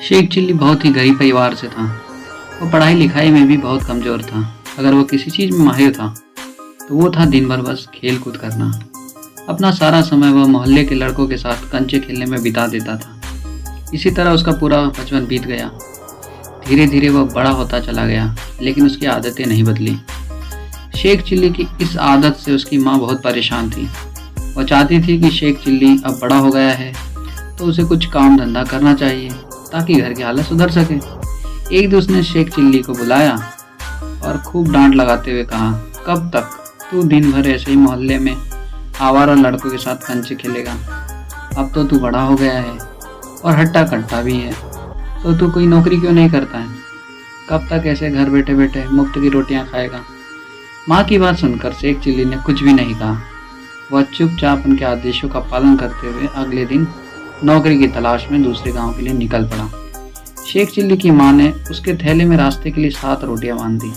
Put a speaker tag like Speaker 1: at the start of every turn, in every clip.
Speaker 1: Sheikh chilli बहुत ही गरीब परिवार से था। वो पढ़ाई लिखाई में भी बहुत कमज़ोर था। अगर वो किसी चीज़ में माहिर था तो वो था दिन भर बस खेल कूद करना। अपना सारा समय वह मोहल्ले के लड़कों के साथ कंचे खेलने में बिता देता था। इसी तरह उसका पूरा बचपन बीत गया। धीरे धीरे वह बड़ा होता चला गया, लेकिन उसकी आदतें नहीं बदली। शेख चिल्ली की इस आदत से उसकी माँ बहुत परेशान थी। वह चाहती थी कि शेख चिल्ली अब बड़ा हो गया है तो उसे कुछ काम धंधा करना चाहिए ताकि घर की हालत सुधर सके। एक दिन उसने शेख चिल्ली को बुलाया और खूब डांट लगाते हुए कहा, कब तक तू दिन भर ऐसे ही मोहल्ले में आवारा लड़कों के साथ कंचे खेलेगा? अब तो तू बड़ा हो गया है और हट्टा कट्टा भी है, तो तू कोई नौकरी क्यों नहीं करता है? कब तक ऐसे घर बैठे बैठे मुफ्त की रोटियां खाएगा? माँ की बात सुनकर शेख चिल्ली ने कुछ भी नहीं कहा। वह चुपचाप उनके आदेशों का पालन करते हुए अगले दिन नौकरी की तलाश में दूसरे गांव के लिए निकल पड़ा। शेख चिल्ली की माँ ने उसके थैले में रास्ते के लिए 7 रोटियां बांध दी।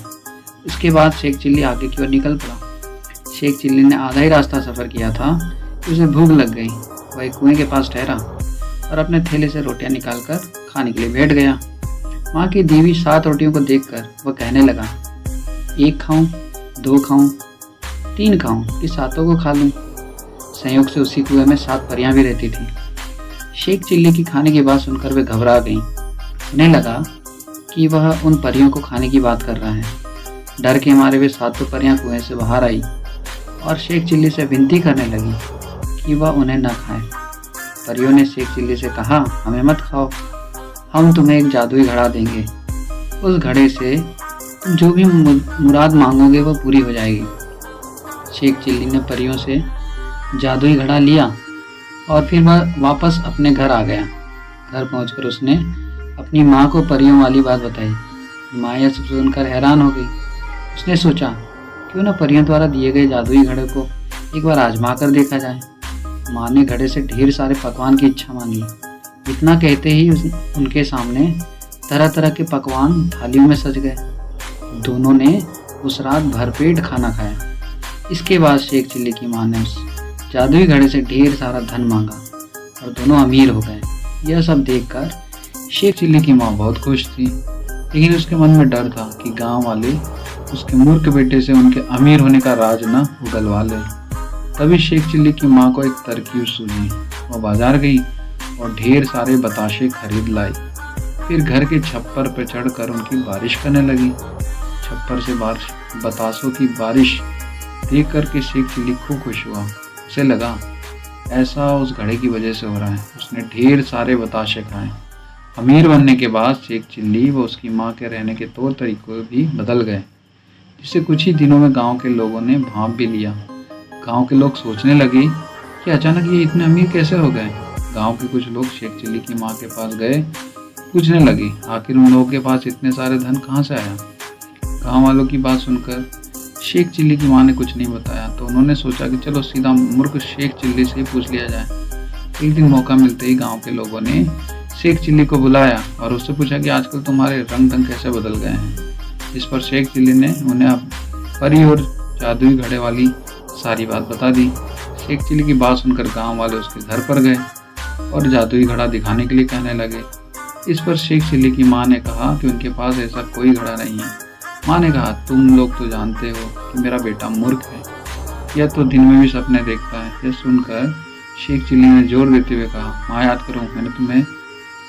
Speaker 1: इसके बाद शेख चिल्ली आगे की ओर निकल पड़ा। शेख चिल्ली ने आधा ही रास्ता सफ़र किया था कि उसे भूख लग गई। वह एक कुएं के पास ठहरा और अपने थैले से रोटियां निकालकर खाने के लिए बैठ गया। माँ की दी हुई 7 रोटियों को देखकर वह कहने लगा, 1 खाऊं, 2 खाऊं, 3 खाऊं कि 7 को खा लूं? संयोग से उसी कुएं में 7 परियां भी रहती थी। शेख चिल्ली की खाने की बात सुनकर वे घबरा गईं। उन्हें लगा कि वह उन परियों को खाने की बात कर रहा है। डर के मारे वे 7 परियां कुएं से बाहर आई और शेख चिल्ली से विनती करने लगी कि वह उन्हें न खाए। परियों ने शेख चिल्ली से कहा, हमें मत खाओ, हम तुम्हें एक जादुई घड़ा देंगे। उस घड़े से तुम जो भी मुराद मांगोगे वो पूरी हो जाएगी। शेख चिल्ली ने परियों से जादुई घड़ा लिया और फिर वह वापस अपने घर आ गया। घर पहुंचकर उसने अपनी माँ को परियों वाली बात बताई। माँ यह सब सुनकर हैरान हो गई। उसने सोचा, क्यों न परियों द्वारा दिए गए जादुई घड़े को एक बार आजमा कर देखा जाए। माँ ने घड़े से ढेर सारे पकवान की इच्छा मांगी। इतना कहते ही उनके सामने तरह तरह के पकवान थालियों में सज गए। दोनों ने उस रात भरपेट खाना खाया। इसके बाद शेख चिल्ली की माँ ने उस जादुई घड़े से ढेर सारा धन मांगा और दोनों अमीर हो गए। यह सब देखकर शेख चिल्ली की माँ बहुत खुश थी, लेकिन उसके मन में डर था कि गांव वाले उसके मूर्ख बेटे से उनके अमीर होने का राज न उगलवा ले। तभी शेख चिल्ली की माँ को एक तरकीब सूझी। वह बाजार गई और ढेर सारे बताशे खरीद लाई। फिर घर के छप्पर पर चढ़कर उनकी बारिश करने लगी। छप्पर से बतासों की बारिश देख कर के शेख चिल्ली खूब खुश हुआ। उसे लगा ऐसा उस घड़े की वजह से हो रहा है। उसने ढेर सारे बताशे खाए। अमीर बनने के बाद शेख चिल्ली व उसकी माँ के रहने के तौर तरीके भी बदल गए, जिससे कुछ ही दिनों में गांव के लोगों ने भांप भी लिया। गांव के लोग सोचने लगे कि अचानक ये इतने अमीर कैसे हो गए। गांव के कुछ लोग शेख चिल्ली की माँ के पास गए, पूछने लगे आखिर उन लोगों के पास इतने सारे धन कहाँ से आया। गाँव वालों की बात सुनकर शेख चिल्ली की माँ ने कुछ नहीं बताया, तो उन्होंने सोचा कि चलो सीधा मूर्ख शेख चिल्ली से ही पूछ लिया जाए। एक दिन मौका मिलते ही गांव के लोगों ने शेख चिल्ली को बुलाया और उससे पूछा कि आजकल तुम्हारे रंग ढंग कैसे बदल गए हैं। इस पर शेख चिल्ली ने उन्हें अब परी और जादुई घड़े वाली सारी बात बता दी। शेख चिल्ली की बात सुनकर गाँव वाले उसके घर पर गए और जादुई घड़ा दिखाने के लिए कहने लगे। इस पर शेख चिल्ली की माँ ने कहा कि उनके पास ऐसा कोई घड़ा नहीं है। माँ ने कहा, तुम लोग तो जानते हो कि मेरा बेटा मूर्ख है, यह तो दिन में भी सपने देखता है। यह सुनकर शेख चिल्ली ने जोर देते हुए कहा, माँ याद करो, मैंने तुम्हें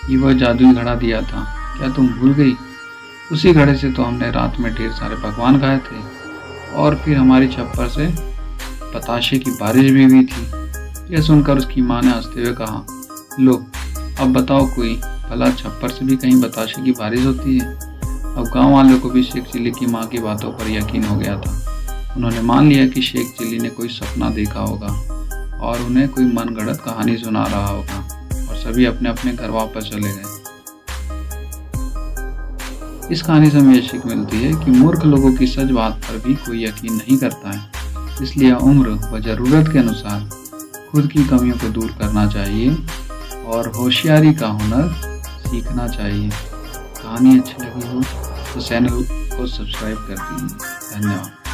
Speaker 1: ये वह जादुई घड़ा दिया था, क्या तुम भूल गई? उसी घड़े से तो हमने रात में ढेर सारे पकवान खाए थे और फिर हमारी छप्पर से बताशे की बारिश भी हुई थी। यह सुनकर उसकी माँ ने हंसते हुए कहा, लो अब बताओ कोई भला छप्पर से भी कहीं बताशे की बारिश होती है। अब गांव वालों को भी शेख चिल्ली की माँ की बातों पर यकीन हो गया था। उन्होंने मान लिया कि शेख चिल्ली ने कोई सपना देखा होगा और उन्हें कोई मनगढ़ंत कहानी सुना रहा होगा, और सभी अपने अपने घर वापस चले गए। इस कहानी से हमें यह सीख मिलती है कि मूर्ख लोगों की सच बात पर भी कोई यकीन नहीं करता है। इसलिए उम्र व ज़रूरत के अनुसार खुद की कमियों को दूर करना चाहिए और होशियारी का हुनर सीखना चाहिए। कहानी अच्छी लगी हो तो चैनल को सब्सक्राइब कर दीजिए। धन्यवाद।